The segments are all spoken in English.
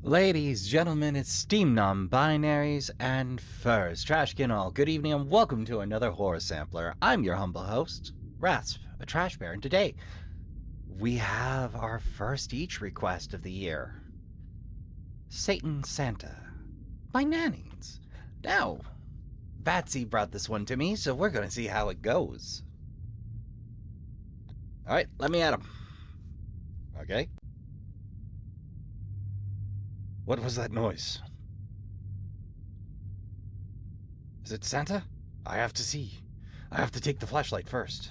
Ladies, gentlemen, esteemed non-binaries and furs, trash can all, good evening and welcome to another horror sampler. I'm your humble host, Rasp, a trash bear, and today we have our first each request of the year. Satan Santa by Nannings. Now, Batsy brought this one to me, so we're going to see how it goes. Alright, let me at him. Okay. What was that noise? Is it Santa? I have to see. I have to take the flashlight first.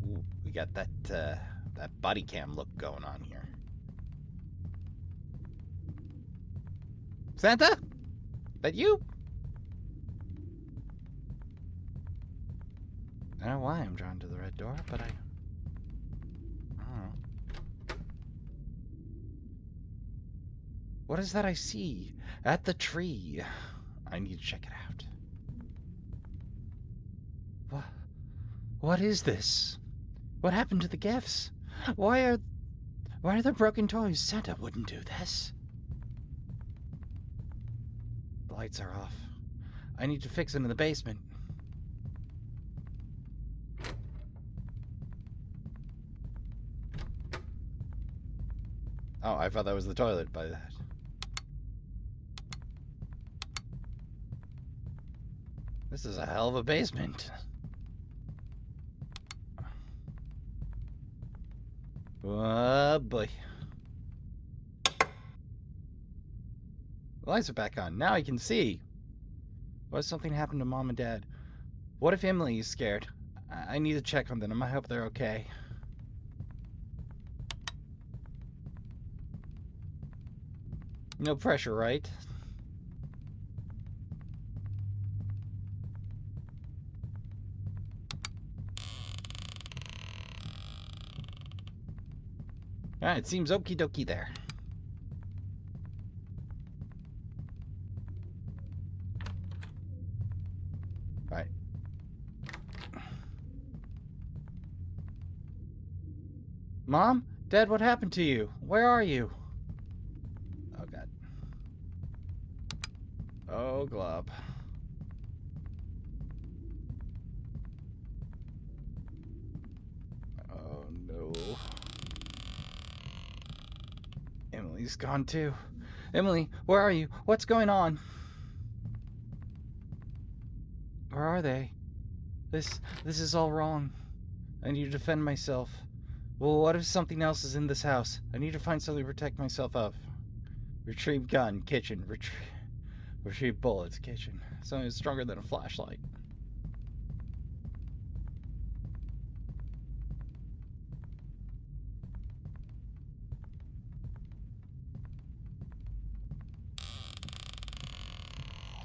Ooh, we got that body cam look going on here. Santa? That you? I don't know why I'm drawn to the red door, but I don't know. What is that I see at the tree? I need to check it out. What is this? What happened to the gifts? Why are there broken toys? Santa wouldn't do this. The lights are off. I need to fix them in the basement. Oh, I thought that was the toilet by that. This is a hell of a basement. Oh boy. The lights are back on. Now I can see. What if something happened to Mom and Dad? What if Emily is scared? I need to check on them. I hope they're okay. No pressure, right? Alright, it seems okie dokie there. Alright. Mom? Dad, what happened to you? Where are you? Oh, God. Oh, glob. Oh, no. Emily's gone, too. Emily, where are you? What's going on? Where are they? This is all wrong. I need to defend myself. Well, what if something else is in this house? I need to find something to protect myself of. Retrieve gun, kitchen. Retrieve bullets, kitchen. Something stronger than a flashlight.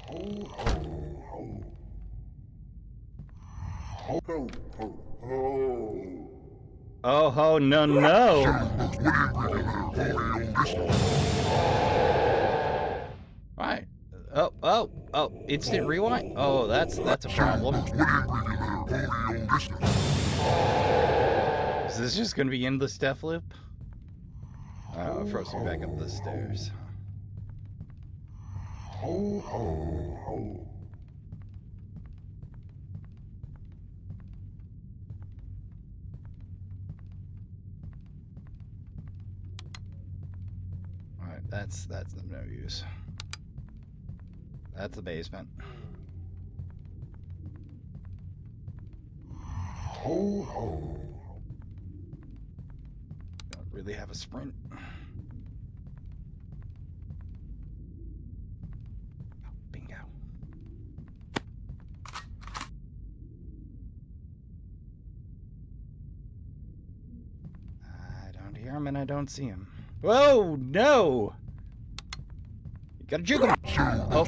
Ho, ho, ho. Ho, ho, ho, ho. Oh, ho, no, no! Right. Oh, instant rewind? Oh, that's a problem. Is this just gonna be endless death loop? Oh, it throws me back up the stairs. Ho, ho, ho. Alright, that's of no use. That's the basement. Ho, ho. Don't really have a sprint. Oh, bingo. I don't hear him and I don't see him. Whoa, no! You gotta juke him! Oh.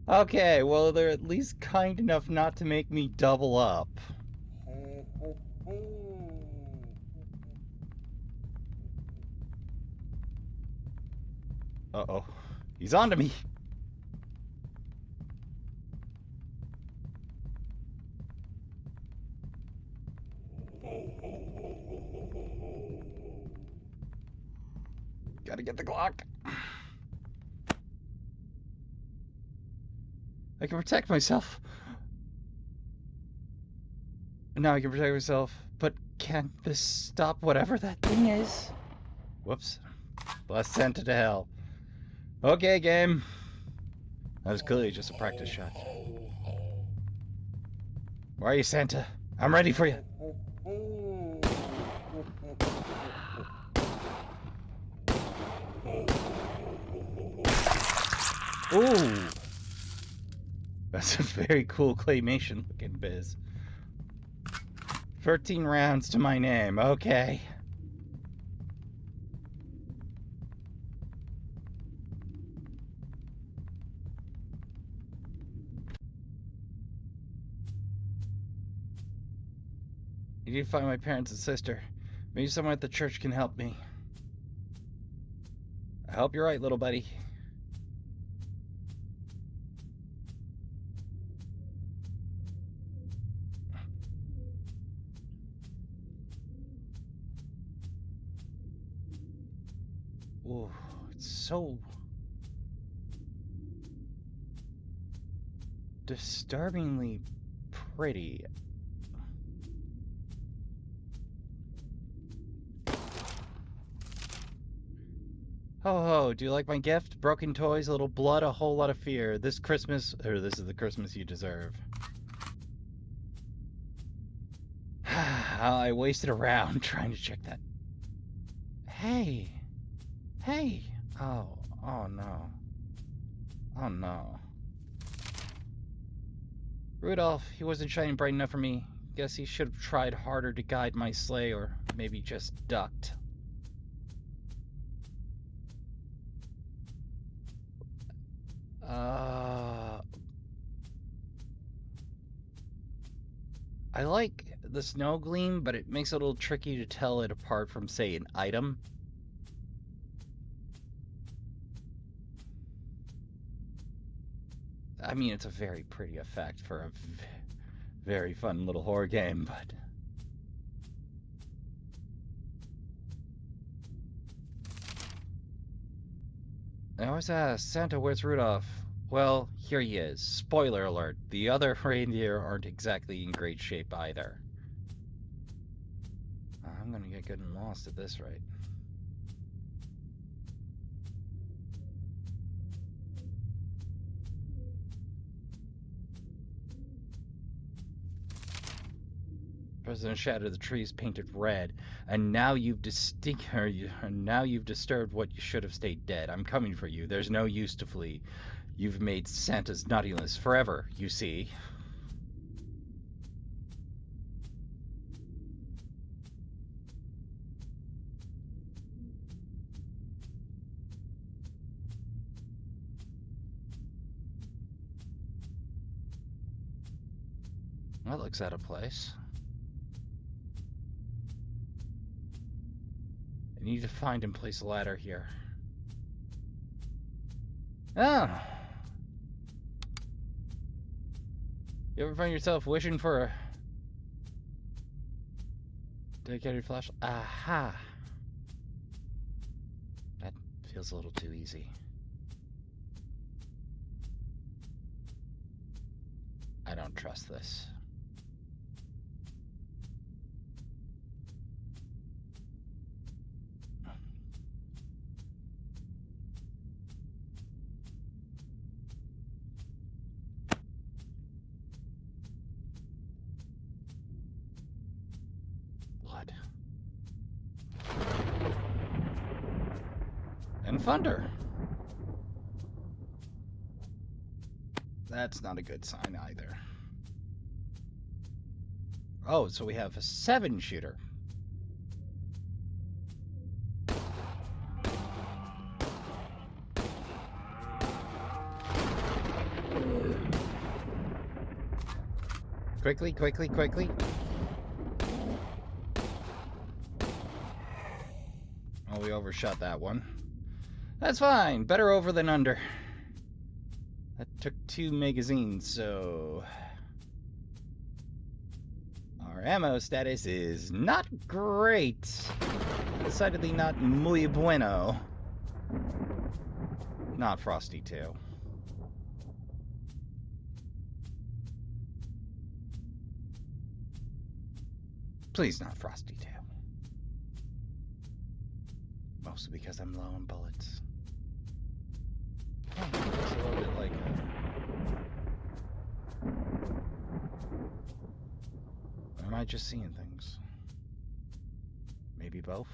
Okay, well, they're at least kind enough not to make me double up. Uh-oh. He's onto me. Gotta get the Glock. I can protect myself. Now I can protect myself, but can this stop whatever that thing is? Whoops. Blast Santa to hell. Okay, game. That was clearly just a practice shot. Where are you, Santa? I'm ready for you. Ooh. That's a very cool claymation looking biz. 13 rounds to my name. Okay. I need to find my parents and sister. Maybe someone at the church can help me. I hope you're right, little buddy. Ooh, it's so disturbingly pretty. Ho ho, do you like my gift? Broken toys, a little blood, a whole lot of fear. This Christmas, or this is the Christmas you deserve. I wasted a round trying to check that. Hey. Hey. Oh no. Oh no. Rudolph, he wasn't shining bright enough for me. Guess he should have tried harder to guide my sleigh, or maybe just ducked. I like the snow gleam, but it makes it a little tricky to tell it apart from, say, an item. I mean, it's a very pretty effect for a very fun little horror game, but... I always ask, Santa, where's Rudolph? Well, here he is. Spoiler alert, the other reindeer aren't exactly in great shape either. I'm gonna get good and lost at this rate. President shattered the trees painted red, and now you've disturbed what you should have stayed dead. I'm coming for you. There's no use to flee. You've made Santa's naughtiness forever, you see. That looks out of place. I need to find and place a ladder here. Oh! You ever find yourself wishing for a dedicated flashlight? Aha! That feels a little too easy. I don't trust this. And thunder. That's not a good sign either. Oh, so we have a 7-shooter. Quickly, quickly, quickly. Oh, we overshot that one. That's fine. Better over than under. That took 2 magazines, so... Our ammo status is not great. Decidedly not muy bueno. Not Frosty 2. Please not Frosty 2. Mostly because I'm low on bullets. Oh, looks a little bit like Or am I just seeing things? Maybe both?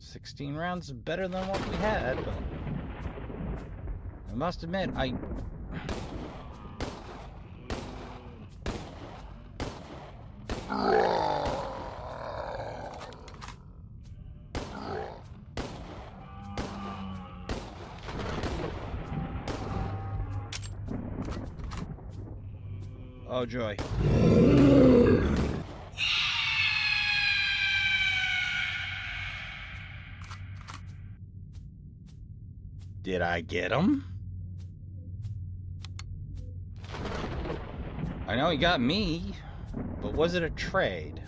$16 rounds is better than what we had, but I must admit, oh joy. Did I get him? I know he got me, but was it a trade?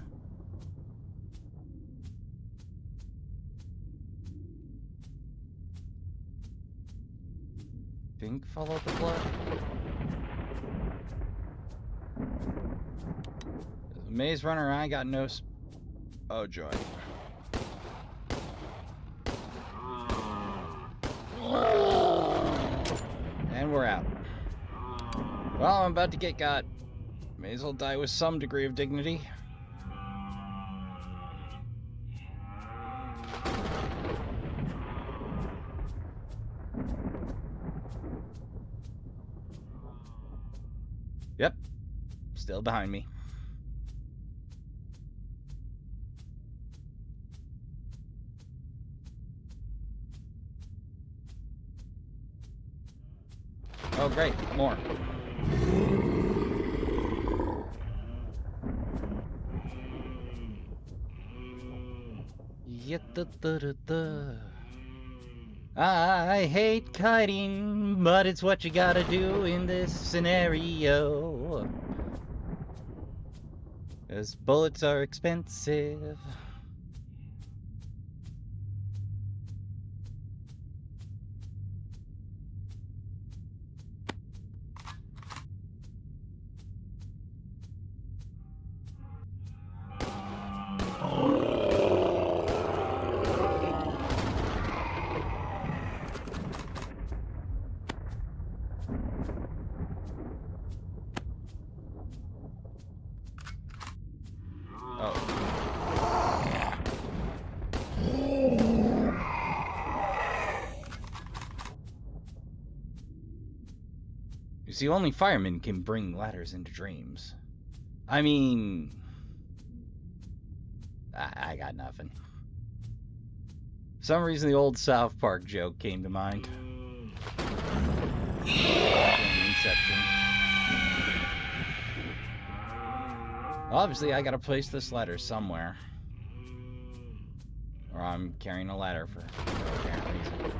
Think follow the blood? As a maze runner, I got no oh joy. And we're out. Well, I'm about to get got. May as well die with some degree of dignity. Yep. Still behind me. Oh, great. More. I hate kiting, but it's what you gotta do in this scenario. 'Cause bullets are expensive. You see, only firemen can bring ladders into dreams. I mean, I got nothing. For some reason, the old South Park joke came to mind. Inception. Obviously, I gotta place this ladder somewhere. Or I'm carrying a ladder for no apparent reason.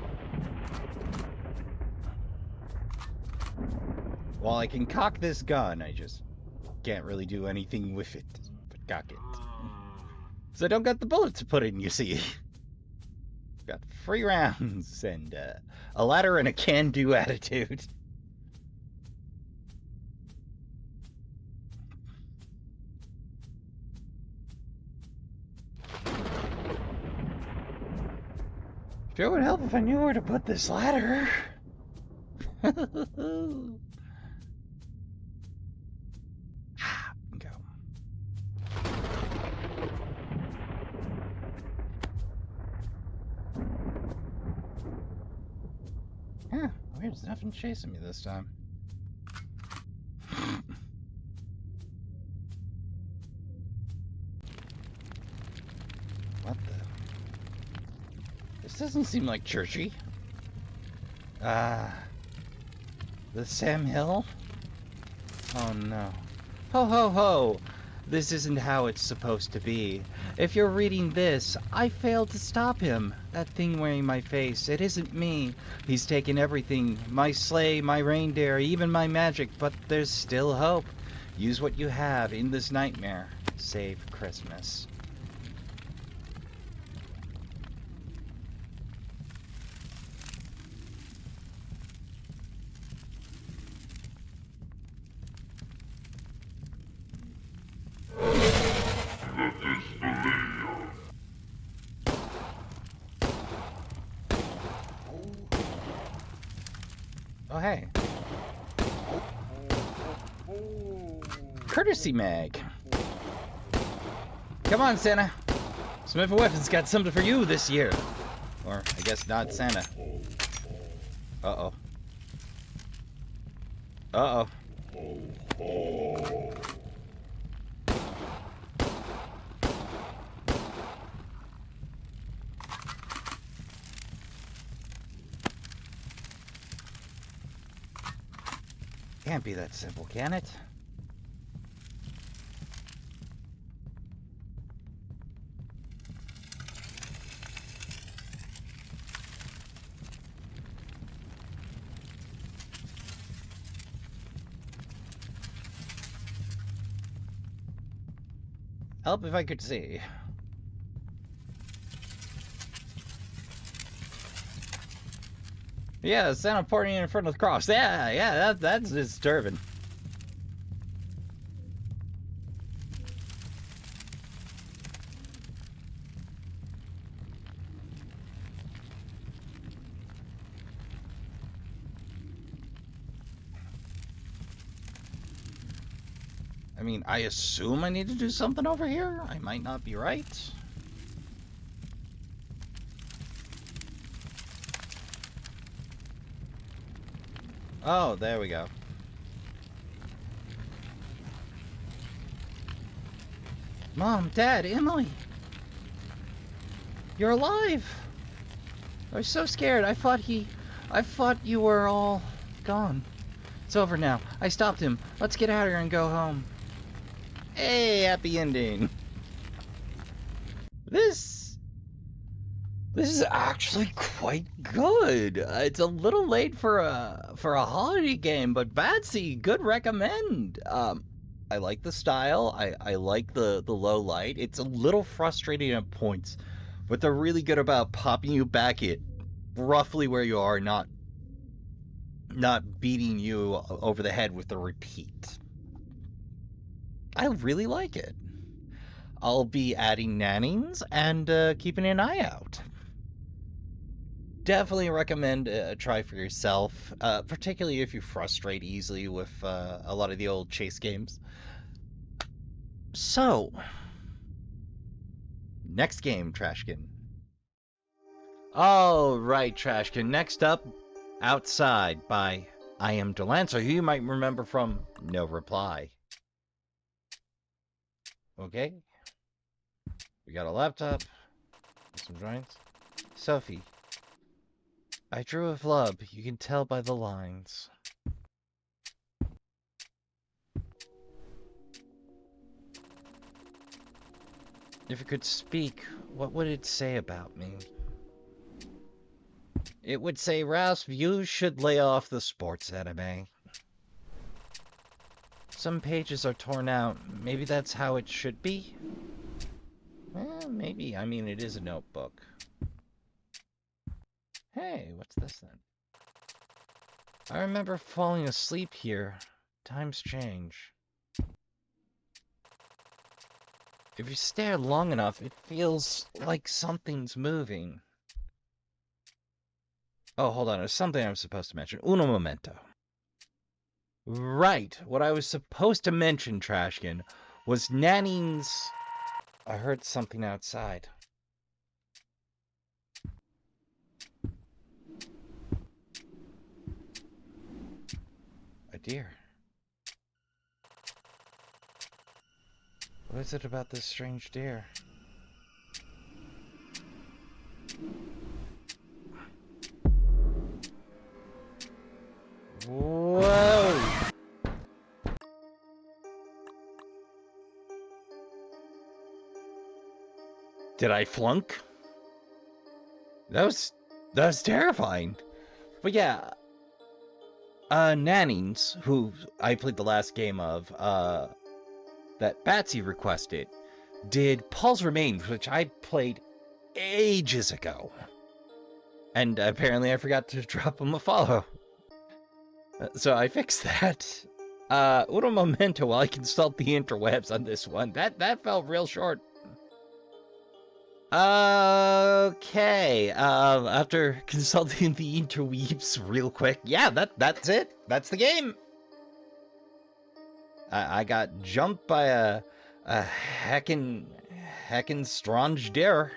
While I can cock this gun, I just can't really do anything with it but cock it. So I don't got the bullets to put in, you see. Got 3 rounds and a ladder and a can-do attitude. Sure would help if I knew where to put this ladder. Go. Huh, weird, there's nothing chasing me this time. What the? This doesn't seem like churchy. The Sam Hill? Oh no. Ho ho ho! This isn't how it's supposed to be. If you're reading this, I failed to stop him. That thing wearing my face, it isn't me. He's taken everything. My sleigh, my reindeer, even my magic, but there's still hope. Use what you have in this nightmare. Save Christmas. Oh, hey. Courtesy mag. Come on, Santa. Smith & Wesson's got something for you this year. Or, I guess not Santa. Uh-oh. Uh-oh. Can't be that simple, can it? Help if I could see. Yeah, Santa partying in front of the cross. Yeah, that's disturbing. I mean, I assume I need to do something over here. I might not be right. Oh, there we go. Mom, Dad, Emily! You're alive! I was so scared. I thought you were all gone. It's over now. I stopped him. Let's get out of here and go home. Hey, happy ending. This is actually quite good. It's a little late for a holiday game, but batsy, good recommend. I like the style. I like the low light. It's a little frustrating at points, but they're really good about popping you back at roughly where you are, not beating you over the head with the repeat. I really like it. I'll be adding Nannings and keeping an eye out. Definitely recommend a try for yourself, particularly if you frustrate easily with a lot of the old chase games. So, next game, Trashkin. All right, Trashkin. Next up, Outside by iamderlencer, who you might remember from No Reply. Okay. We got a laptop, some drawings. Sophie. I drew a flub. You can tell by the lines. If it could speak, what would it say about me? It would say, Rasp, you should lay off the sports anime. Some pages are torn out. Maybe that's how it should be? Well, maybe. I mean, it is a notebook. Hey, what's this then? I remember falling asleep here. Times change. If you stare long enough, it feels like something's moving. Oh, hold on. There's something I'm supposed to mention. Uno momento. Right. What I was supposed to mention, Trashkin, was Nanning's... I heard something outside. A deer. What is it about this strange deer? Whoa! Did I flunk? That was terrifying. But yeah, Nannings, who I played the last game of, that Batsy requested, did Paul's Remains, which I played ages ago. And apparently I forgot to drop him a follow. So I fixed that. Uno momento while I consult the interwebs on this one. That felt real short. Okay, after consulting the interweaves real quick, yeah, that's it. That's the game. I got jumped by a heckin' strange deer.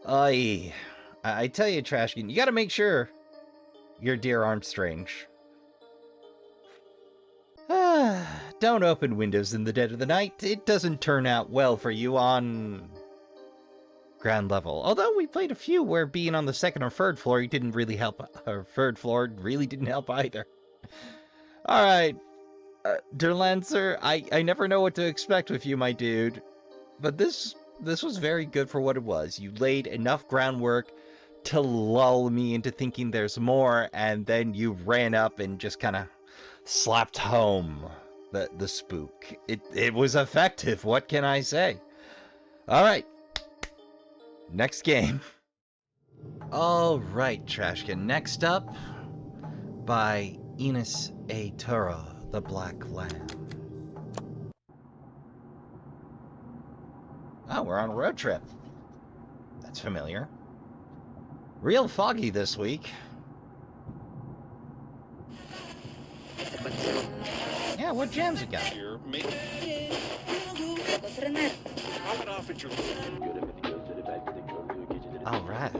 I tell you, Trashkin, you gotta make sure your deer aren't strange. Don't open windows in the dead of the night. It doesn't turn out well for you on ground level. Although we played a few where being on the second or third floor didn't really help. Or third floor really didn't help either. All right, Derlencer, I never know what to expect with you, my dude. But this was very good for what it was. You laid enough groundwork to lull me into thinking there's more, and then you ran up and just kind of slapped home the spook. It was effective, what can I say? Alright. Next game. Alright, Trashkin. Next up, by Enes A. Tural, the Black Lamb. Oh, we're on a road trip. That's familiar. Real foggy this week. Yeah, what jams it got? All right.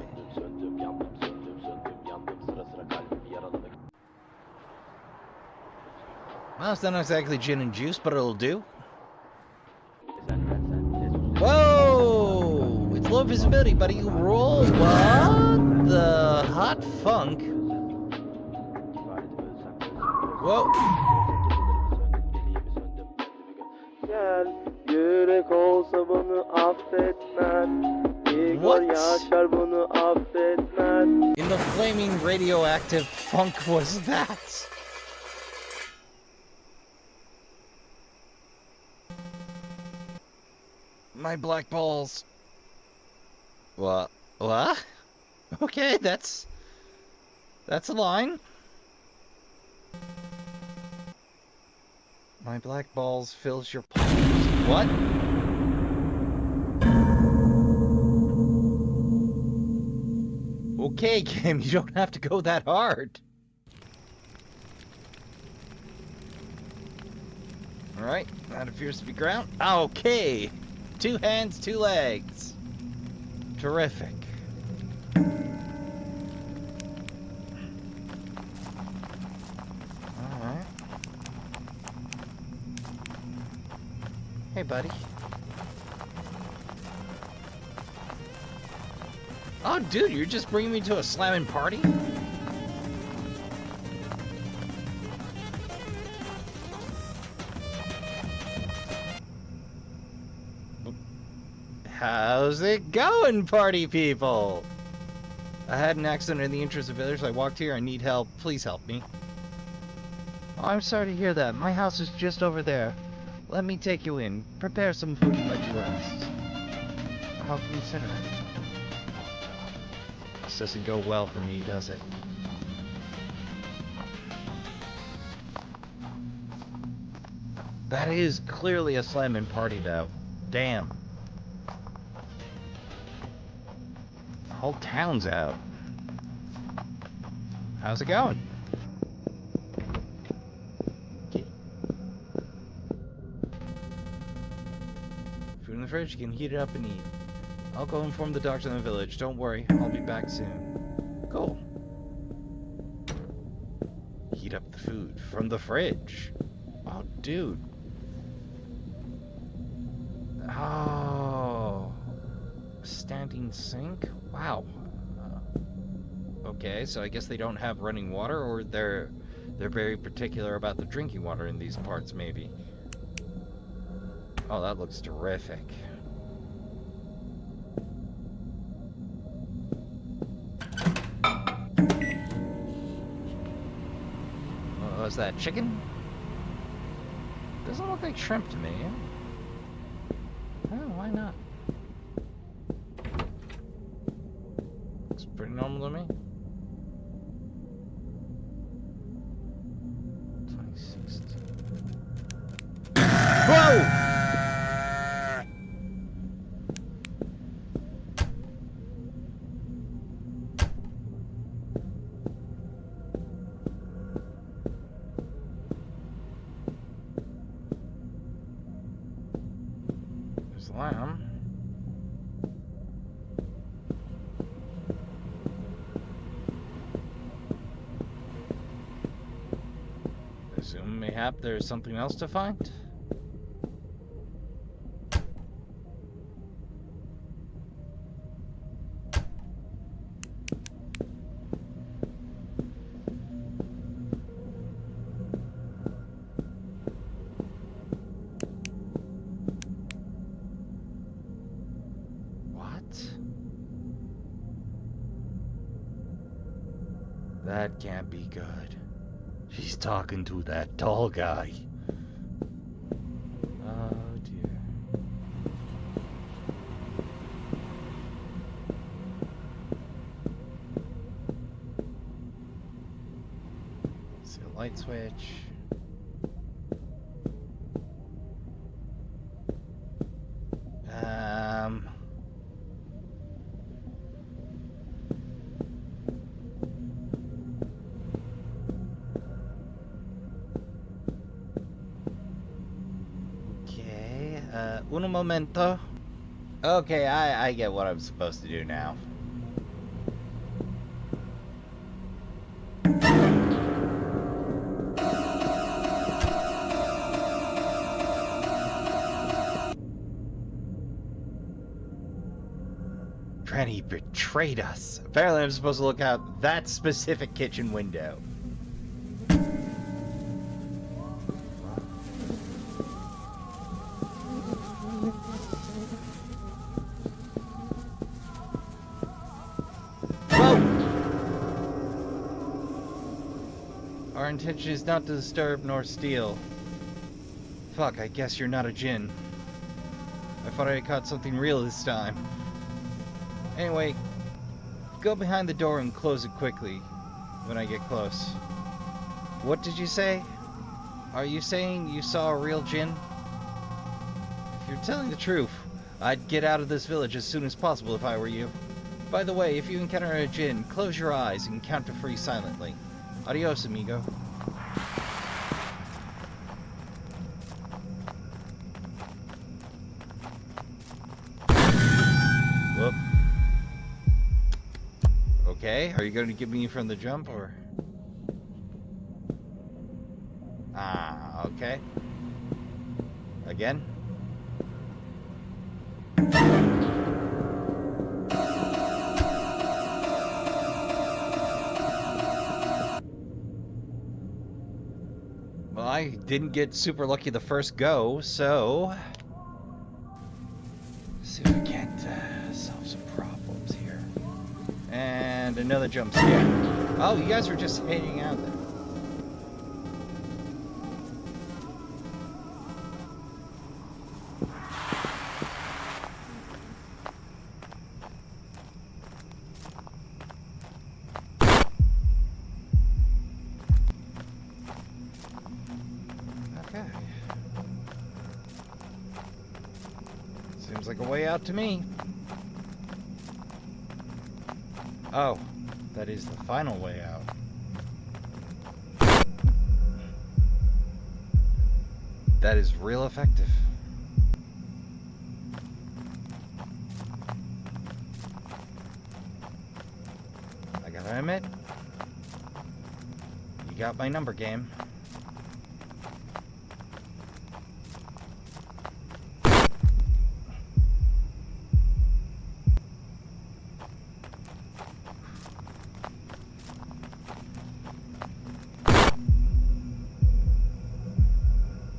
Well, it's not exactly gin and juice, but it'll do. Whoa! It's low visibility, buddy. Roll what? The hot funk. Whoa. What? In the flaming radioactive funk was that? My black balls. What? What? Okay, that's a line. My black balls fills your palms. What? Okay, Kim, you don't have to go that hard. Alright, that appears to be ground. Okay. 2 hands, 2 legs. Terrific. Alright. Hey, buddy. Oh, dude, you're just bringing me to a slamming party? How's it going, party people? I had an accident in the interest of village. I walked here. I need help. Please help me. Oh, I'm sorry to hear that. My house is just over there. Let me take you in. Prepare some food and let you rest. How considerate. This doesn't go well for me, does it? That is clearly a slamming party, though. Damn. The whole town's out. How's it going? Okay. Food in the fridge, you can heat it up and eat. I'll go inform the doctor in the village. Don't worry, I'll be back soon. Cool. Heat up the food from the fridge. Oh, dude. Oh. Standing sink? Wow. Okay, so I guess they don't have running water, or they're very particular about the drinking water in these parts, maybe. Oh, that looks terrific. Oh, is that chicken? Doesn't look like shrimp to me. Oh, why not? Looks pretty normal to me. 2016. Whoa! There's lamb. Assume mayhap there's something else to find? That can't be good. She's talking to that tall guy. Oh dear. See a light switch. Un momento. Okay, I get what I'm supposed to do now. Granny betrayed us. Apparently I'm supposed to look out that specific kitchen window. Our intention is not to disturb nor steal. Fuck, I guess you're not a djinn. I thought I caught something real this time. Anyway, go behind the door and close it quickly when I get close. What did you say? Are you saying you saw a real djinn? If you're telling the truth, I'd get out of this village as soon as possible if I were you. By the way, if you encounter a djinn, close your eyes and count to 3 silently. Adios, amigo. Whoop. Okay, are you going to give me from the jump, or? Ah, okay. Again? Well, I didn't get super lucky the first go, so... Let's see if we can't solve some problems here. And another jump scare. Oh, you guys were just hanging out there. Seems like a way out to me. Oh, that is the final way out. That is real effective. I gotta admit, you got my number, game.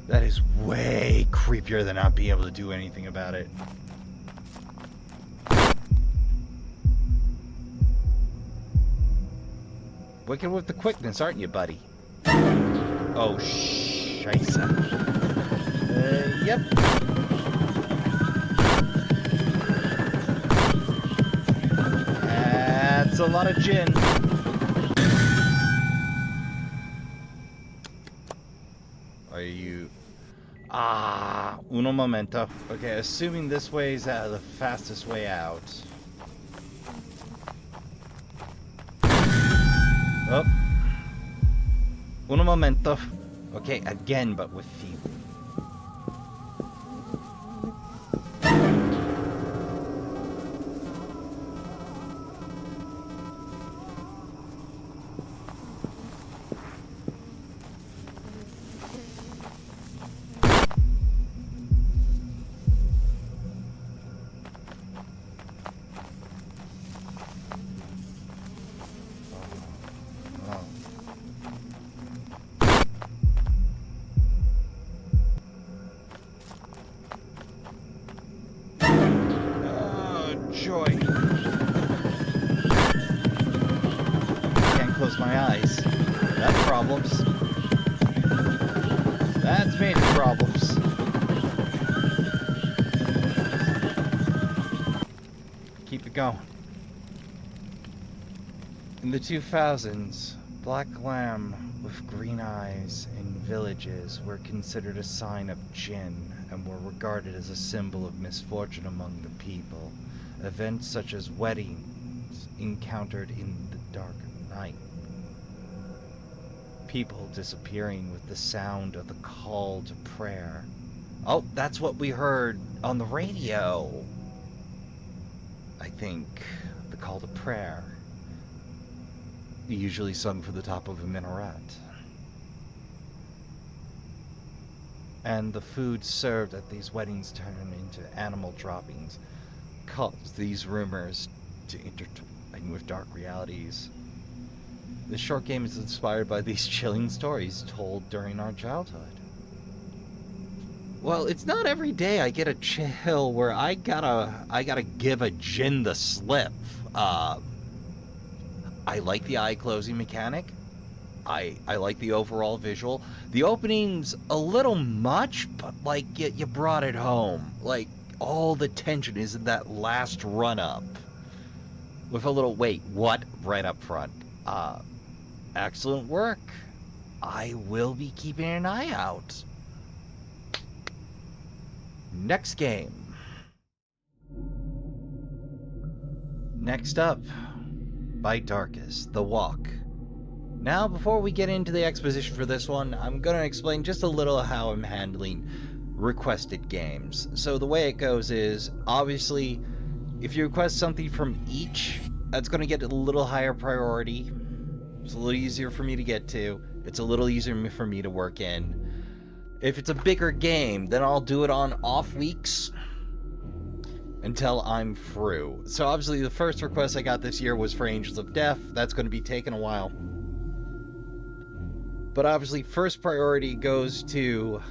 That is way creepier than not being able to do anything about it. Wicked with the quickness, aren't you, buddy? Oh, scheisse. Yep. That's a lot of gin. Are you... uno momento. Okay, assuming this way is the fastest way out. Oh. Uno momento. Okay, again, but with feet. Joy. Can't close my eyes. That's problems. That's major problems. Keep it going. In the 2000s, black lamb with green eyes in villages were considered a sign of jinn and were regarded as a symbol of misfortune among the people. Events such as weddings encountered in the dark night. People disappearing with the sound of the call to prayer. Oh, that's what we heard on the radio. I think the call to prayer. Usually sung from the top of a minaret. And the food served at these weddings turned into animal droppings. Caused these rumors to intertwine with dark realities. This short game is inspired by these chilling stories told during our childhood. Well, it's not every day I get a chill where I gotta give a djinn the slip. I like the eye closing mechanic. I like the overall visual. The opening's a little much, but like you brought it home. Like, all the tension is in that last run-up. With a little, wait, what? Right up front. Excellent work. I will be keeping an eye out. Next game. Next up, by Darkest, The Walk. Now, before we get into the exposition for this one, I'm going to explain just a little how I'm handling requested games. So the way it goes is, obviously, if you request something from each, that's going to get a little higher priority. It's a little easier for me to get to. It's a little easier for me to work in. If it's a bigger game, then I'll do it on off weeks until I'm through. So obviously the first request I got this year was for Angels of Death. That's going to be taking a while. But obviously first priority goes to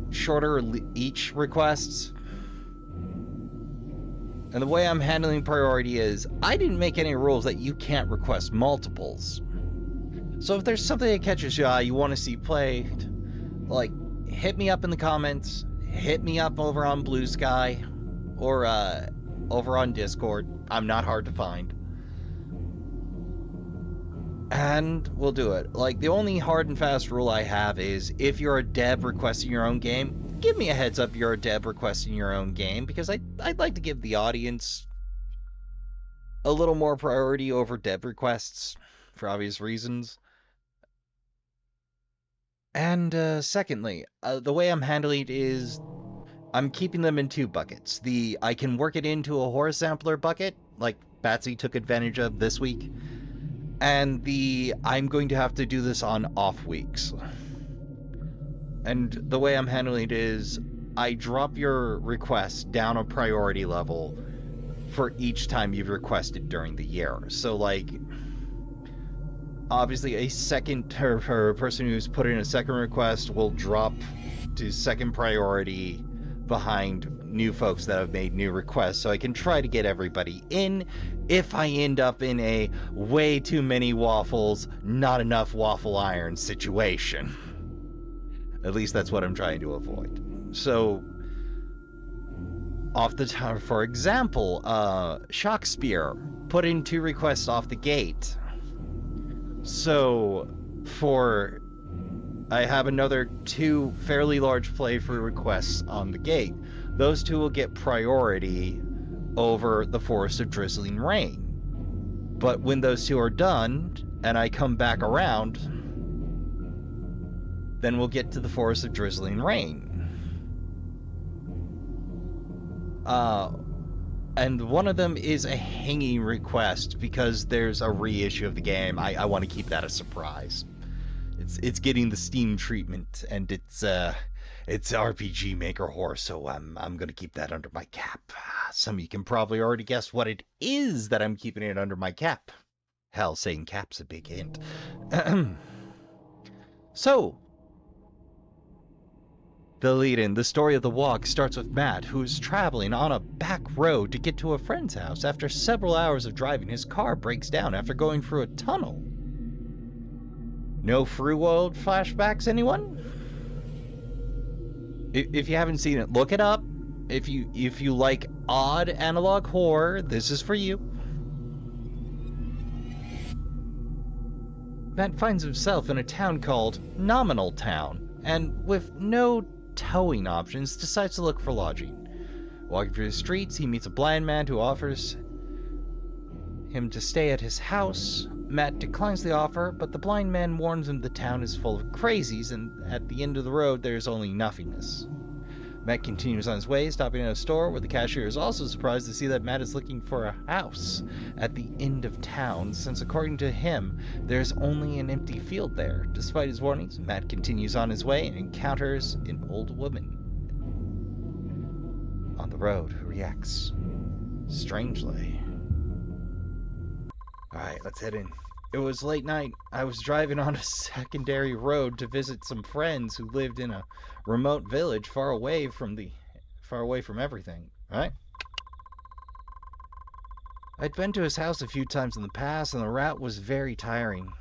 shorter each requests. And the way I'm handling priority is, I didn't make any rules that you can't request multiples. So if there's something that catches your eye you want to see played, like, hit me up in the comments, hit me up over on Blue Sky, or over on Discord. I'm not hard to find. And we'll do it. Like, the only hard and fast rule I have is, if you're a dev requesting your own game, give me a heads up you're a dev requesting your own game, because I'd like to give the audience a little more priority over dev requests, for obvious reasons. And secondly, the way I'm handling it is, I'm keeping them in two buckets. The I can work it into a horror sampler bucket, like Batsy took advantage of this week, and the I'm going to have to do this on off weeks. And the way I'm handling it is, I drop your request down a priority level for each time you've requested during the year. So, like, obviously a second, or a person who's put in a second request will drop to second priority behind new folks that have made new requests, so I can try to get everybody in. If I end up in a way too many waffles, not enough waffle iron situation. At least that's what I'm trying to avoid. So, off the top, for example, Shakespeare put in 2 requests off the gate. So, I have another 2 fairly large playthrough requests on the gate. Those 2 will get priority over the Forest of Drizzling Rain. But when those 2 are done, and I come back around, then we'll get to the Forest of Drizzling Rain. And one of them is a hanging request because there's a reissue of the game. I want to keep that a surprise. It's getting the Steam treatment, and it's RPG Maker horror, so I'm gonna keep that under my cap. Some of you can probably already guess what it is that I'm keeping it under my cap. Hell, saying cap's a big hint. So, the lead-in, the story of the walk, starts with Matt, who's traveling on a back road to get to a friend's house. After several hours of driving, his car breaks down after going through a tunnel. No Free World flashbacks, anyone? If you haven't seen it, look it up. If you like odd analog horror, this is for you. Matt finds himself in a town called Nominal Town, and with no towing options, decides to look for lodging. Walking through the streets, he meets a blind man who offers him to stay at his house. Matt declines the offer, but the blind man warns him the town is full of crazies, and at the end of the road there's only nothingness. Matt continues on his way, stopping at a store where the cashier is also surprised to see that Matt is looking for a house at the end of town, since according to him, there's only an empty field there. Despite his warnings, Matt continues on his way and encounters an old woman on the road who reacts strangely. Alright, let's head in. It was late night. I was driving on a secondary road to visit some friends who lived in a remote village far away from everything. Right? I'd been to his house a few times in the past, and the route was very tiring.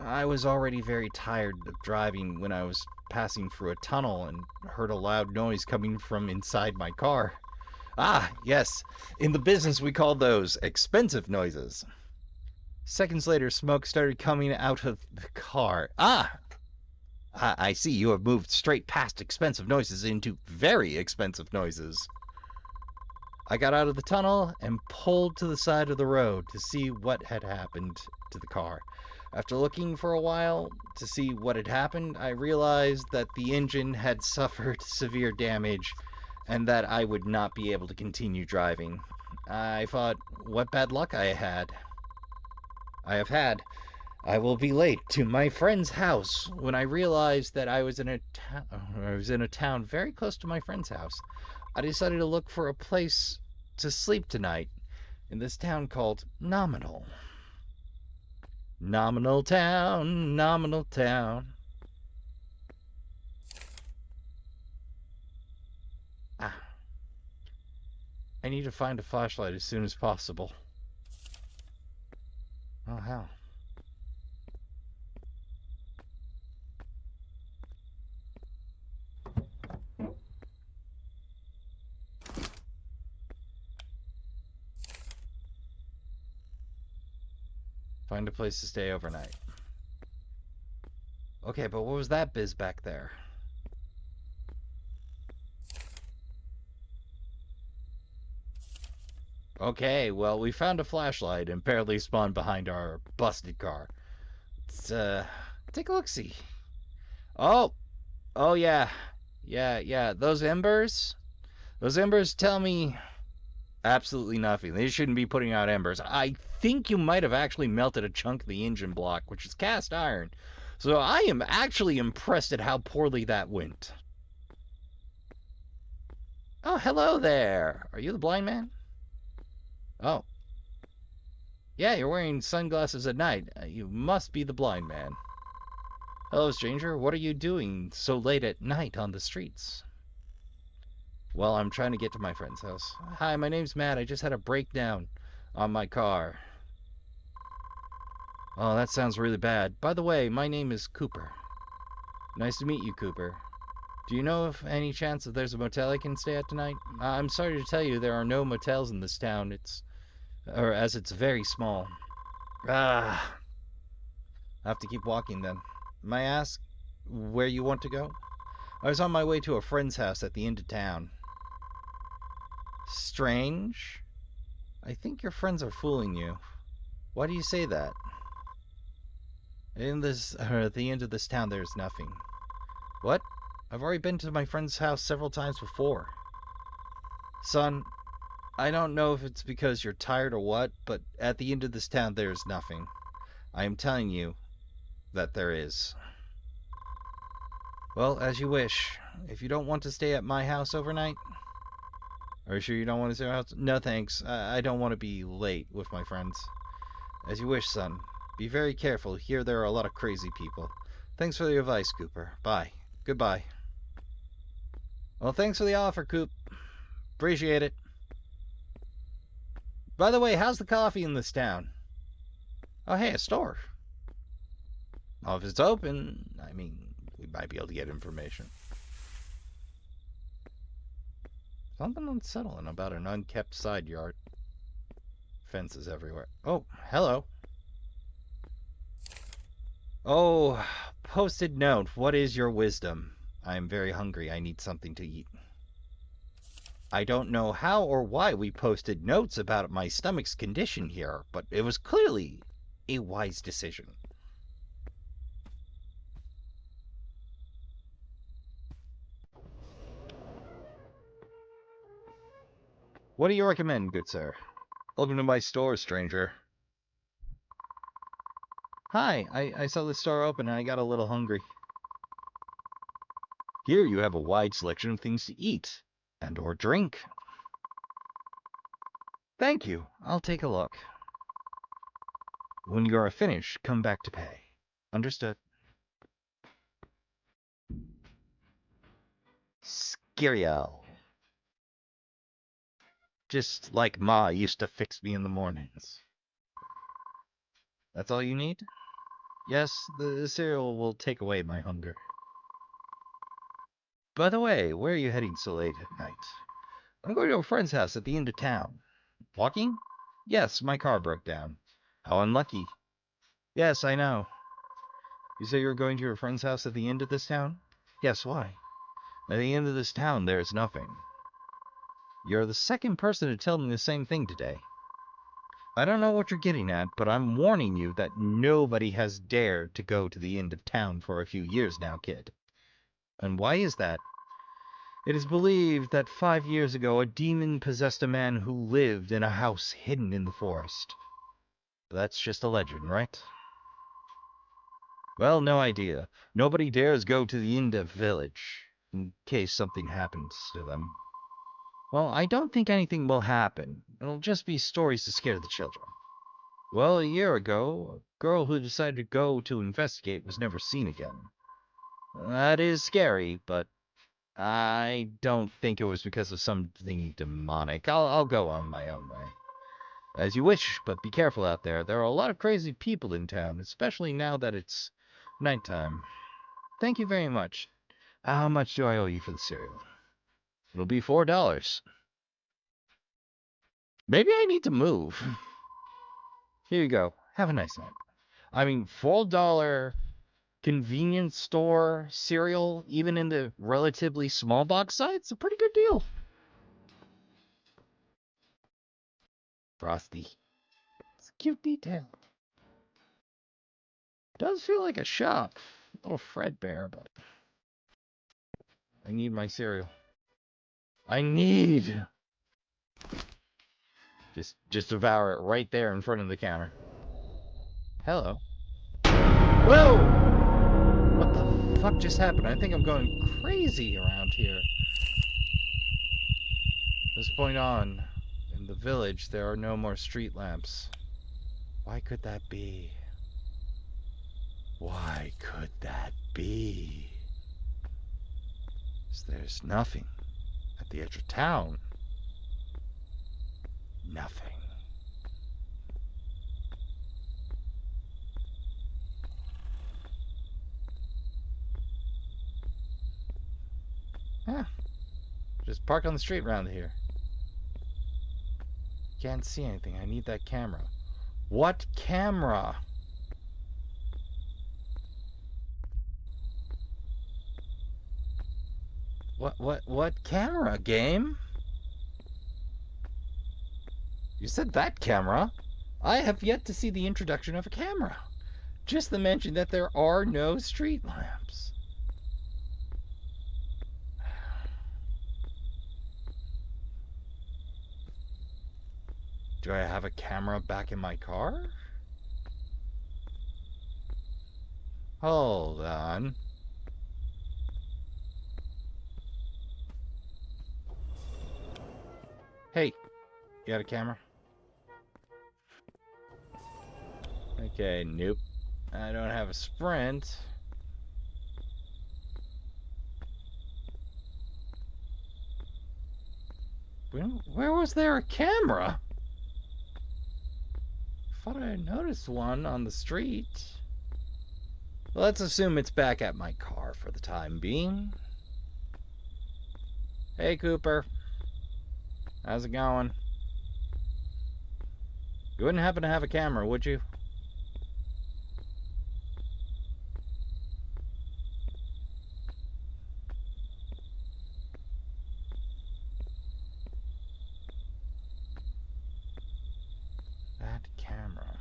I was already very tired of driving when I was passing through a tunnel and heard a loud noise coming from inside my car. Ah, yes. In the business we call those expensive noises. Seconds later, smoke started coming out of the car. I see you have moved straight past expensive noises into very expensive noises. I got out of the tunnel and pulled to the side of the road to see what had happened to the car. After looking for a while to see what had happened, I realized that the engine had suffered severe damage and that I would not be able to continue driving. I thought, what bad luck I have had. I will be late to my friend's house. When I realized that I was in a town very close to my friend's house, I decided to look for a place to sleep tonight in this town called Nominal. Nominal Town, Nominal Town. I need to find a flashlight as soon as possible. Oh, hell. Find a place to stay overnight. Okay, but what was that biz back there? Okay, well, we found a flashlight and apparently spawned behind our busted car. Let's, take a look-see. Oh, yeah. Yeah, those embers tell me absolutely nothing. They shouldn't be putting out embers. I think you might have actually melted a chunk of the engine block, which is cast iron. So I am actually impressed at how poorly that went. Oh, hello there. Are you the blind man? Oh. Yeah, you're wearing sunglasses at night. You must be the blind man. Hello, stranger. What are you doing so late at night on the streets? Well, I'm trying to get to my friend's house. Hi, my name's Matt. I just had a breakdown on my car. Oh, that sounds really bad. By the way, my name is Cooper. Nice to meet you, Cooper. Do you know if any chance that there's a motel I can stay at tonight? I'm sorry to tell you there are no motels in this town. As it's very small. Ah, I have to keep walking then. May I ask where you want to go? I was on my way to a friend's house at the end of town. Strange? I think your friends are fooling you. Why do you say that? At the end of this town, there's nothing. What? I've already been to my friend's house several times before. Son, I don't know if it's because you're tired or what, but at the end of this town, there's nothing. I am telling you that there is. Well, as you wish. If you don't want to stay at my house overnight... Are you sure you don't want to stay at my house? No, thanks. I don't want to be late with my friends. As you wish, son. Be very careful. Here there are a lot of crazy people. Thanks for the advice, Cooper. Bye. Goodbye. Well, thanks for the offer, Coop. Appreciate it. By the way, how's the coffee in this town? Oh, hey, a store. Well, if it's open, I mean, we might be able to get information. Something unsettling about an unkept side yard. Fences everywhere. Oh, hello. Oh, posted note. What is your wisdom? I am very hungry. I need something to eat. I don't know how or why we posted notes about my stomach's condition here, but it was clearly a wise decision. What do you recommend, good sir? Welcome to my store, stranger. Hi, I saw the store open and I got a little hungry. Here you have a wide selection of things to eat and or drink. Thank you. I'll take a look. When you are finished, come back to pay. Understood. Skiriel. Just like Ma used to fix me in the mornings. That's all you need? Yes, the cereal will take away my hunger. By the way, where are you heading so late at night? I'm going to a friend's house at the end of town. Walking? Yes, my car broke down. How unlucky. Yes, I know. You say you're going to your friend's house at the end of this town? Yes, why? At the end of this town, there's nothing. You're the second person to tell me the same thing today. I don't know what you're getting at, but I'm warning you that nobody has dared to go to the end of town for a few years now, kid. And why is that? It is believed that 5 years ago a demon possessed a man who lived in a house hidden in the forest. But that's just a legend, right? Well, no idea. Nobody dares go to the end of village, in case something happens to them. Well, I don't think anything will happen. It'll just be stories to scare the children. Well, a year ago, a girl who decided to go to investigate was never seen again. That is scary, but I don't think it was because of something demonic. I'll go on my own way. As you wish, but be careful out there. There are a lot of crazy people in town, especially now that it's nighttime. Thank you very much. How much do I owe you for the cereal? It'll be $4. Maybe I need to move. Here you go. Have a nice night. I mean, $4 convenience store cereal, even in the relatively small box size, it's a pretty good deal. Frosty. It's a cute detail. Does feel like a shop. A little Fredbear, but I need my cereal. I need. Just devour it right there in front of the counter. Hello. Whoa! What the fuck just happened? I think I'm going crazy around here. From this point on, in the village, there are no more street lamps. Why could that be? Why could that be? There's nothing at the edge of town. Nothing. Yeah. Just park on the street around here. Can't see anything. I need that camera. What camera? What camera, game? You said that camera? I have yet to see the introduction of a camera. Just the mention that there are no street lamps. Do I have a camera back in my car? Hold on. Hey, you got a camera? Okay, nope. I don't have a Sprint. Where was there a camera? I thought I noticed one on the street. Let's assume it's back at my car for the time being. Hey, Cooper. How's it going? You wouldn't happen to have a camera, would you? That camera.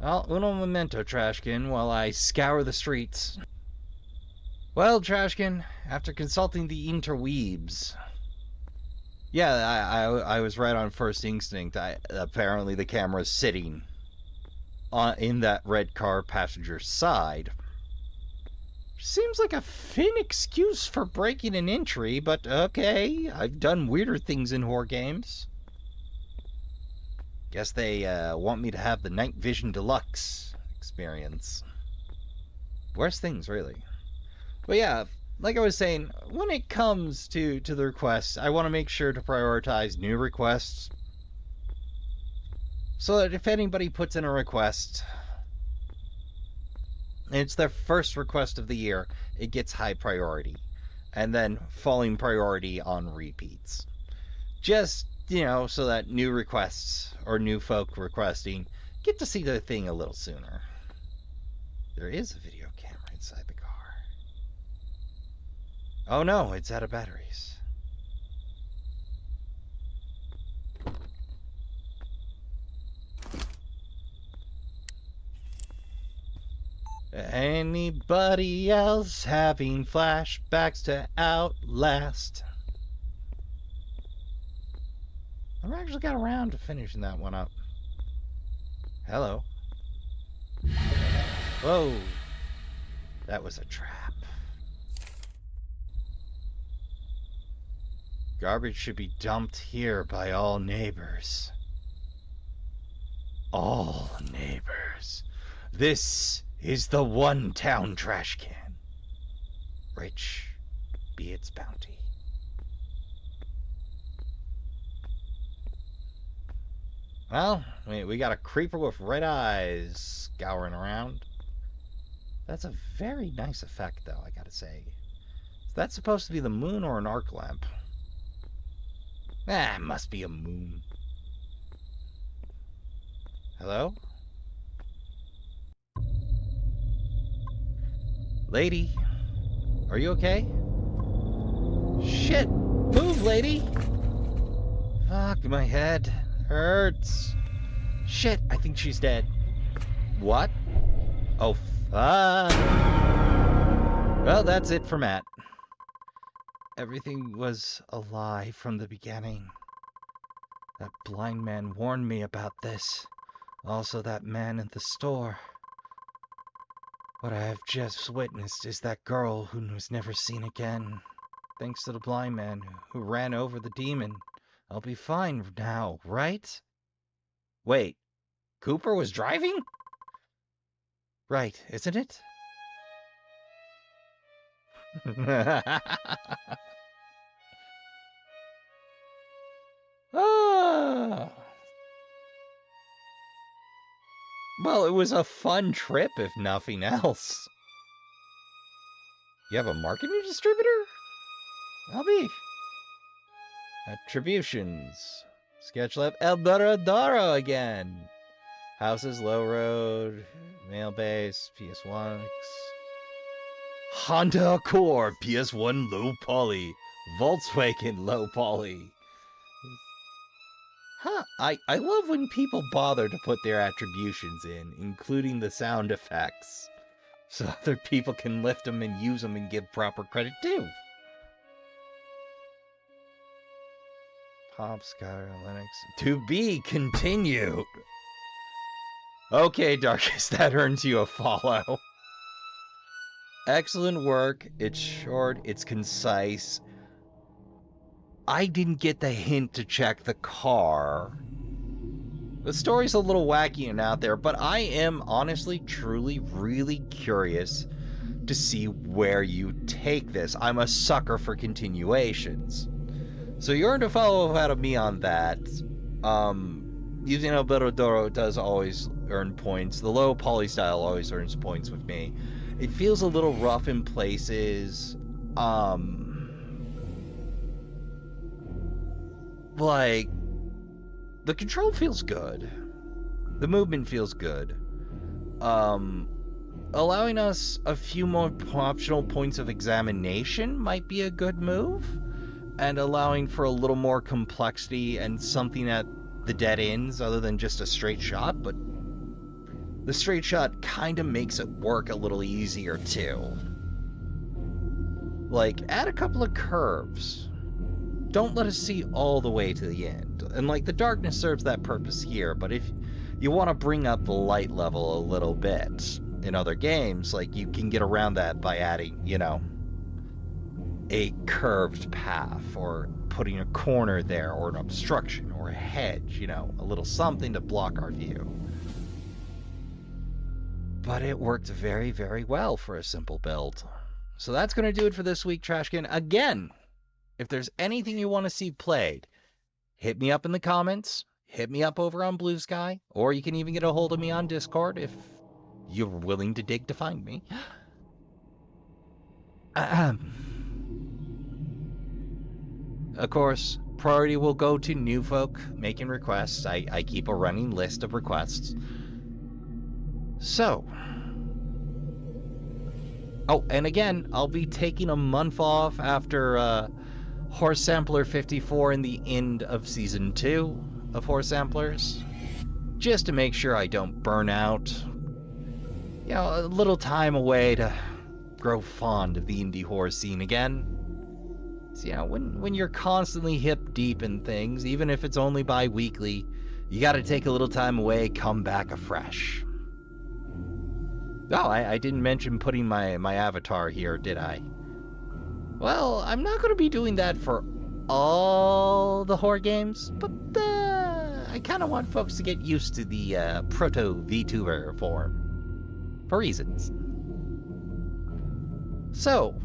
Well, uno momento, Trashkin, while I scour the streets. Well, Trashkin, after consulting the interweebs... Yeah, I was right on first instinct. Apparently the camera's sitting in that red car passenger's side. Seems like a thin excuse for breaking an entry, but okay. I've done weirder things in horror games. Guess they want me to have the Night Vision Deluxe experience. Worst things, really. But yeah, like I was saying, when it comes to the requests, I want to make sure to prioritize new requests. So that if anybody puts in a request, and it's their first request of the year, it gets high priority. And then falling priority on repeats. Just, so that new requests or new folk requesting get to see the thing a little sooner. There is a video camera inside the car. Oh no, it's out of batteries. Anybody else having flashbacks to Outlast? I actually got around to finishing that one up. Hello. Whoa. That was a trap. Garbage should be dumped here by all neighbors. All neighbors. This is the one-town trash can. Rich be its bounty. Well, we got a creeper with red eyes scouring around. That's a very nice effect, though, I gotta say. Is that supposed to be the moon or an arc lamp? It must be a moon. Hello? Lady, are you okay? Shit! Move, lady! Fuck, my head hurts. Shit, I think she's dead. What? Oh, fuck. Well, that's it for Matt. Everything was a lie from the beginning. That blind man warned me about this. Also, that man in the store. What I have just witnessed is that girl who was never seen again. Thanks to the blind man who ran over the demon. I'll be fine now, right? Wait, Cooper was driving? Right, isn't it? Ah. Well, it was a fun trip, if nothing else. You have a marketing distributor? I'll be. Attributions. Sketch Lab El Doradoro again. Houses, Low Road, Mail Base, PS1. Honda Accord, PS1 Low Poly. Volkswagen Low Poly. Huh, I love when people bother to put their attributions in, including the sound effects, so other people can lift them and use them and give proper credit too. Pop, Skyrim, Linux. To be continued. Okay, Darkest, that earns you a follow. Excellent work. It's short, it's concise. I didn't get the hint to check the car. The story's a little wacky and out there, but I am honestly, truly, really curious to see where you take this. I'm a sucker for continuations. So you earned a follow out of me on that. Using El Berodoro does always earn points. The low poly style always earns points with me. It feels a little rough in places. Like, the control feels good. The movement feels good. Allowing us a few more optional points of examination might be a good move. And allowing for a little more complexity and something at the dead ends other than just a straight shot. But the straight shot kind of makes it work a little easier too. Like, add a couple of curves. Don't let us see all the way to the end. And like, the darkness serves that purpose here, but if you want to bring up the light level a little bit in other games, like, you can get around that by adding, you know, a curved path, or putting a corner there, or an obstruction, or a hedge, you know, a little something to block our view. But it worked very, very well for a simple build. So that's going to do it for this week, Trashkin. Again, if there's anything you want to see played, hit me up in the comments, hit me up over on Blue Sky, or you can even get a hold of me on Discord if you're willing to dig to find me. Of course, priority will go to new folk making requests. I keep a running list of requests. So, oh, and again, I'll be taking a month off after Horse Sampler 54 in the end of Season 2 of Horse Samplers, just to make sure I don't burn out. You know, a little time away to grow fond of the indie horror scene again. So, you know, when you're constantly hip deep in things, even if it's only bi-weekly, you gotta take a little time away, come back afresh. Oh, I didn't mention putting my avatar here, did I? Well, I'm not going to be doing that for all the horror games, but I kind of want folks to get used to the proto-VTuber form, for reasons. So,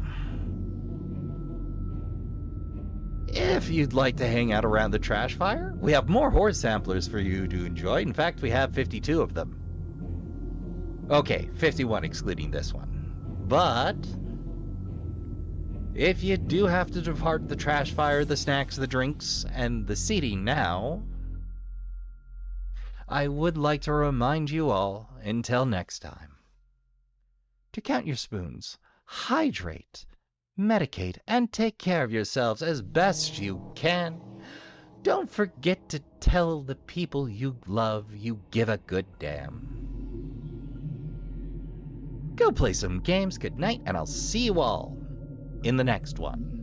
if you'd like to hang out around the trash fire, we have more horror samplers for you to enjoy. In fact, we have 52 of them. Okay, 51 excluding this one. But if you do have to depart the trash fire, the snacks, the drinks, and the seating now, I would like to remind you all, until next time, to count your spoons, hydrate, medicate, and take care of yourselves as best you can. Don't forget to tell the people you love you give a good damn. Go play some games, good night, and I'll see you all in the next one.